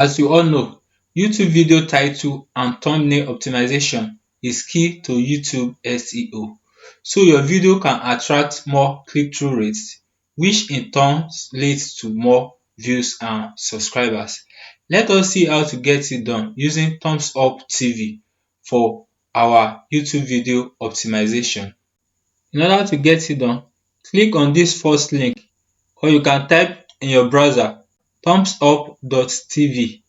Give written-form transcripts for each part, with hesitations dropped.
As you all know, YouTube video title and thumbnail optimization is key to YouTube SEO. So your video can attract more click-through rates, which in turn leads to more views and subscribers. Let us see how to get it done using thumbsup TV for our YouTube video optimization. In order to get it done, click on this first link, or you can type in your browser thumbsup.tv.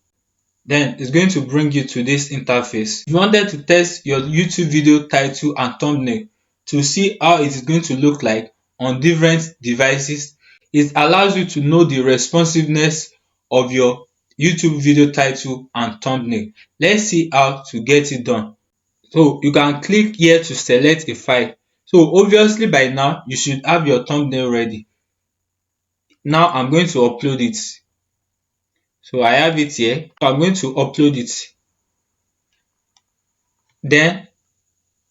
Then it's going to bring you to this interface. If you wanted to test your YouTube video title and thumbnail to see how it is going to look like on different devices, it allows you to know the responsiveness of your YouTube video title and thumbnail. Let's see how to get it done. So you can click here to select a file. So obviously by now you should have your thumbnail ready. Now I'm going to upload it. So I have it here. So I'm going to upload it. Then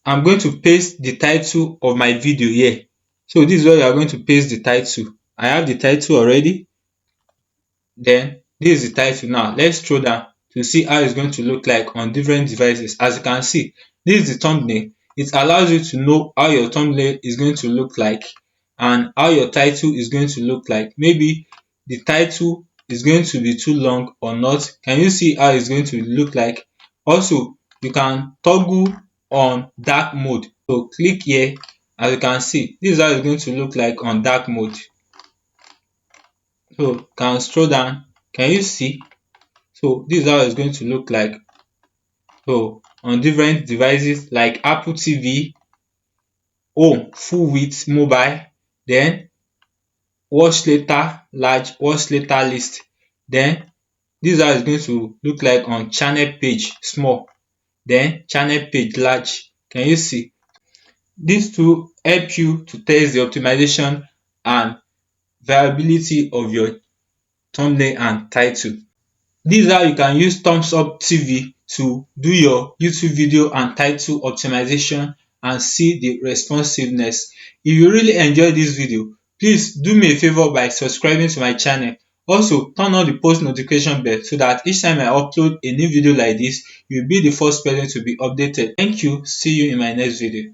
I'm going to paste the title of my video here. So this is where you are going to paste the title. I have the title already. Then this is the title now. Let's scroll down to see how it's going to look like on different devices. As you can see, this is the thumbnail. It allows you to know how your thumbnail is going to look like and how your title is going to look like. Maybe the title is going to be too long or not. Can you see how it's going to look like? Also, you can toggle on dark mode. So click here. As you can see, this is how it's going to look like on dark mode. So can scroll down. Can you see? So this is how it's going to look like. So on different devices like Apple TV, home, full width, mobile, then watch later, large, watch later list. Then this is how it's going to look like on channel page, small, then channel page, large. Can you see? These two help you to test the optimization and viability of your thumbnail and title. This is how you can use thumbsup TV to do your YouTube video and title optimization and see the responsiveness. If you really enjoyed this video, please do me a favor by subscribing to my channel. Also, turn on the post notification bell so that each time I upload a new video like this, you'll be the first person to be updated. Thank you. See you in my next video.